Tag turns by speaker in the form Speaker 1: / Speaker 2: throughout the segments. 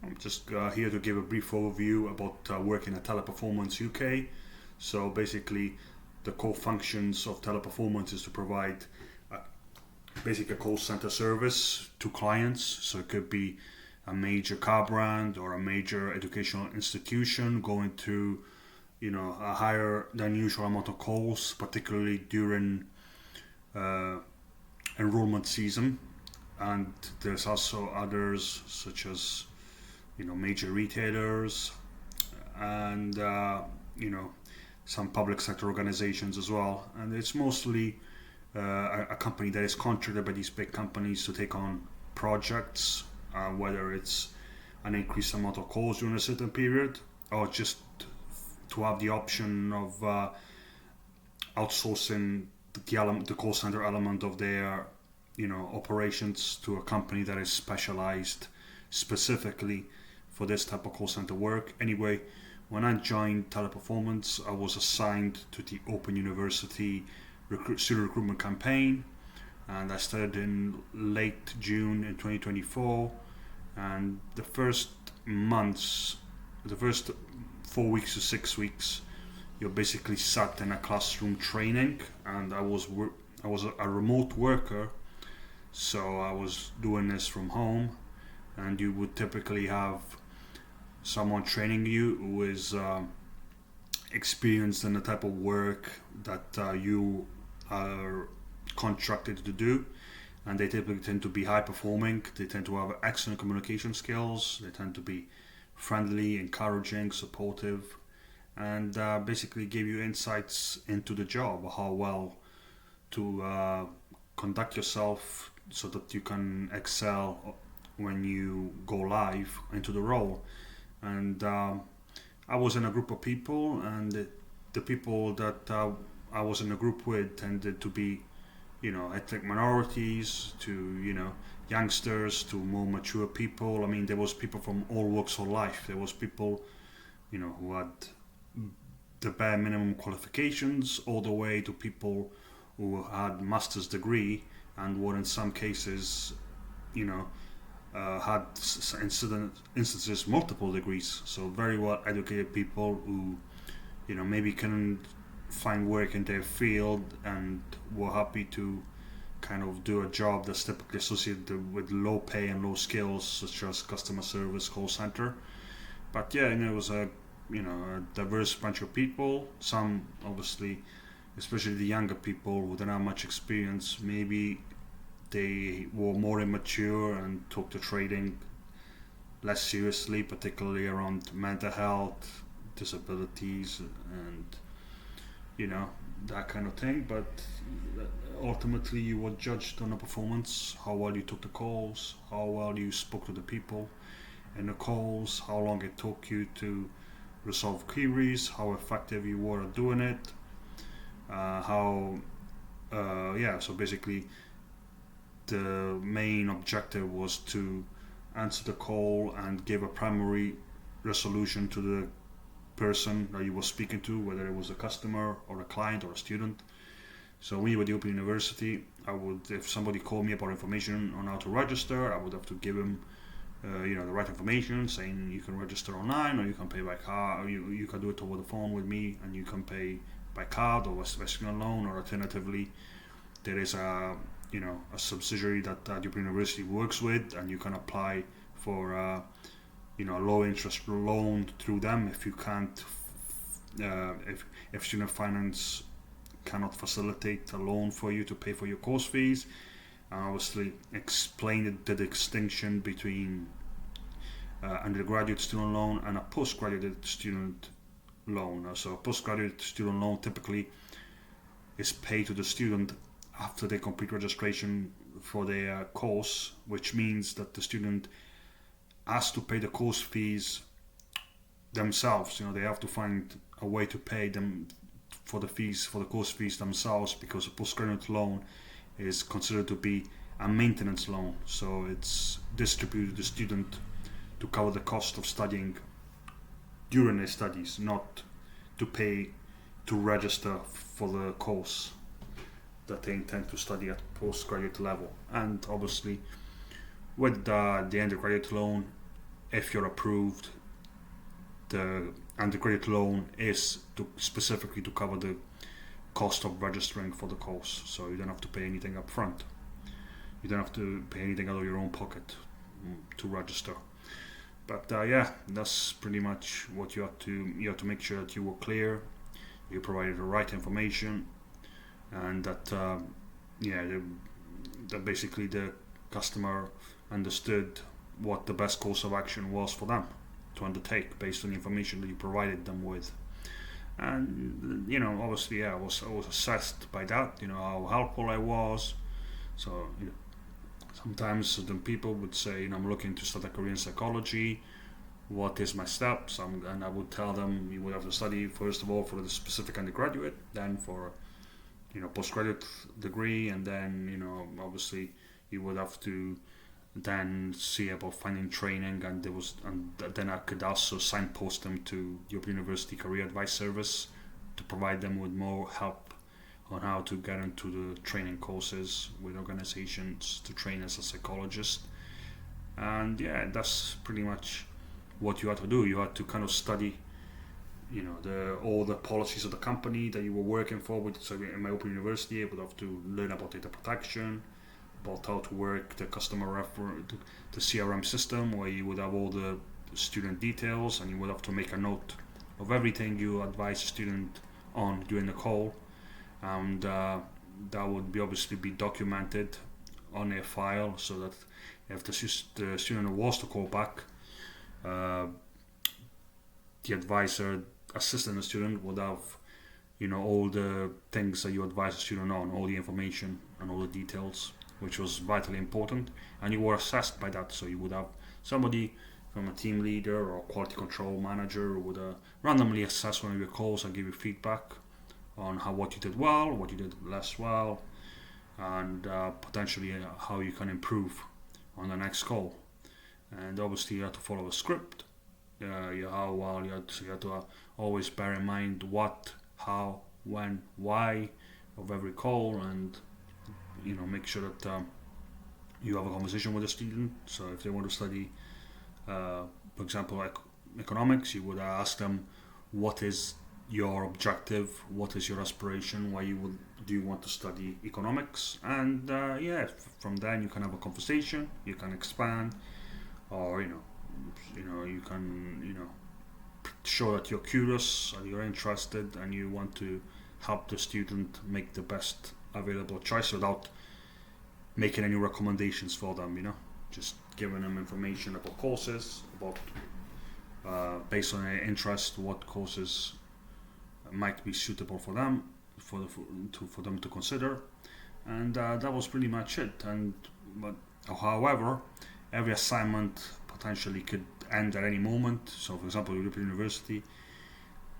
Speaker 1: I'm just here to give a brief overview about working at Teleperformance UK. So basically, the core functions of Teleperformance is to provide basically a call center service to clients. So it could be a major car brand or a major educational institution going through, a higher than usual amount of calls, particularly during enrollment season. And there's also others such as major retailers and some public sector organizations as well. And it's mostly a company that is contracted by these big companies to take on projects, whether it's an increased amount of calls during a certain period or just to have the option of outsourcing the call center element of their operations to a company that is specialized specifically for this type of call center work. Anyway, when I joined Teleperformance, I was assigned to the Open University student recruitment campaign, and I started in late June in 2024. And the first 4 weeks to 6 weeks, you're basically sat in a classroom training, and I was a remote worker, so I was doing this from home. And you would typically have someone training you who is experienced in the type of work that you are contracted to do, and they typically tend to be high performing. They tend to have excellent communication skills. They tend to be friendly, encouraging, supportive, and basically give you insights into the job, how well to conduct yourself so that you can excel when you go live into the role. And I was in a group of people, and the people that I was in a group with tended to be, ethnic minorities to, youngsters to more mature people. I mean, there was people from all walks of life. There was people, who had the bare minimum qualifications, all the way to people who had master's degree and were in some cases, had instances multiple degrees. So very well educated people who, maybe couldn't find work in their field and were happy to kind of do a job that's typically associated with low pay and low skills, such as customer service, call center. But yeah, it was a diverse bunch of people. Some obviously, especially the younger people who didn't have much experience, maybe they were more immature and took the trading less seriously, particularly around mental health, disabilities, and that kind of thing. But ultimately, you were judged on a performance: how well you took the calls, how well you spoke to the people in the calls, how long it took you to resolve queries, how effective you were at doing it, so basically the main objective was to answer the call and give a primary resolution to the person that you were speaking to, whether it was a customer or a client or a student. So when you were at the Open University, if somebody called me about information on how to register, I would have to give him the right information, saying you can register online, or you can pay by card, or you can do it over the phone with me, and you can pay by card or Western loan, or alternatively there is a subsidiary that the Open University works with, and you can apply for a low interest loan through them if you can't if student finance cannot facilitate a loan for you to pay for your course fees. And obviously explain the distinction between undergraduate student loan and a postgraduate student loan. So a postgraduate student loan typically is paid to the student after they complete registration for their course, which means that the student has to pay the course fees themselves. They have to find a way to pay them for the course fees themselves, because a postgraduate loan is considered to be a maintenance loan. So it's distributed to the student to cover the cost of studying during their studies, not to pay to register for the course that they intend to study at postgraduate level. And obviously with the undergraduate loan, if you're approved, and the credit loan is specifically to cover the cost of registering for the course, so you don't have to pay anything up front. You don't have to pay anything out of your own pocket to register. But that's pretty much what you have to make sure that you were clear, you provided the right information, and that that basically the customer understood what the best course of action was for them to undertake based on the information that you provided them with. And obviously, I was assessed by that. How helpful I was. So sometimes certain people would say, I'm looking to start a career in psychology. What is my steps? And I would tell them you would have to study first of all for the specific undergraduate, then for postgraduate degree, and then obviously you would have to then see about finding training, and then I could also signpost them to the Open University Career Advice Service to provide them with more help on how to get into the training courses with organizations to train as a psychologist. And that's pretty much what you had to do. You had to kind of study all the policies of the company that you were working for with. So in my Open University, I would have to learn about data protection, about how to work the the CRM system, where you would have all the student details, and you would have to make a note of everything you advise a student on during the call, and that would obviously be documented on a file, so that if the student was to call back, the advisor assisting the student would have all the things that you advise the student on, all the information and all the details, which was vitally important. And you were assessed by that, so you would have somebody from a team leader or quality control manager who would randomly assess one of your calls and give you feedback on what you did well, what you did less well, and potentially how you can improve on the next call. And obviously you have to follow a script. You have to always bear in mind what, how, when, why of every call, and make sure that you have a conversation with the student. So if they want to study, for example, economics, you would ask them, what is your objective, what is your aspiration, why do you want to study economics, and from then you can have a conversation, you can expand, or you can show that you're curious and you're interested and you want to help the student make the best available choice without making any recommendations for them, just giving them information about courses, about based on their interest, what courses might be suitable for them, for them to consider, and that was pretty much it. But however, every assignment potentially could end at any moment. So for example, European University,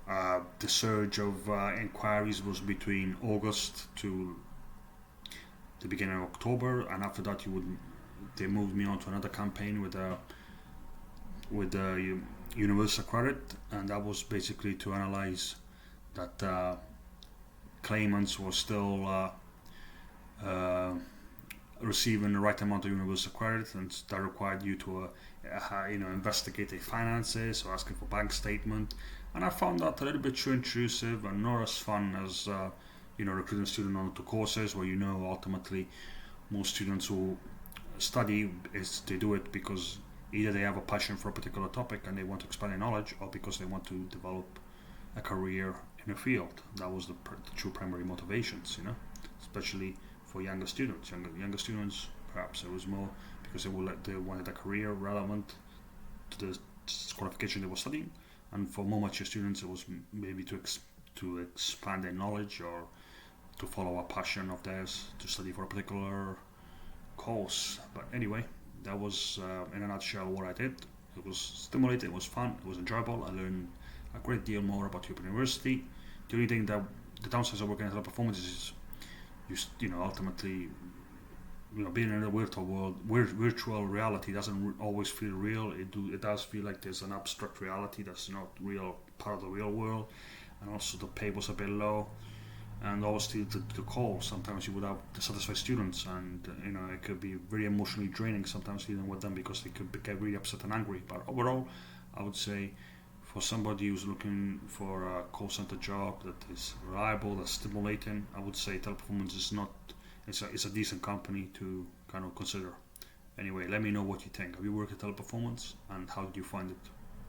Speaker 1: the surge of inquiries was between August to the beginning of October, and after that they moved me on to another campaign with the universal credit, and that was basically to analyze that claimants were still receiving the right amount of universal credit, and that required you to investigate their finances or asking for bank statement. And I found that a little bit too intrusive and not as fun as recruiting students onto courses where ultimately most students who study they do it because either they have a passion for a particular topic and they want to expand their knowledge, or because they want to develop a career in a field. That was the two primary motivations, especially for younger students. Younger students, perhaps it was more because they wanted a career relevant to the qualification they were studying, and for more mature students, it was maybe to expand their knowledge or to follow a passion of theirs to study for a particular course. But anyway, that was in a nutshell what I did. It was stimulating, it was fun, it was enjoyable. I learned a great deal more about European University. The only thing that the downsides of working at Teleperformance is ultimately being in a virtual world, virtual reality doesn't always feel real. It does feel like there's an abstract reality that's not real, part of the real world, and also the pay was a bit low. and obviously the call. Sometimes you would have dissatisfied students, and it could be very emotionally draining sometimes dealing with them because they could get really upset and angry. But overall, I would say for somebody who's looking for a call center job that is reliable, that's stimulating, I would say Teleperformance is not. It's a decent company to kind of consider. Anyway, let me know what you think. Have you worked at Teleperformance, and how did you find it?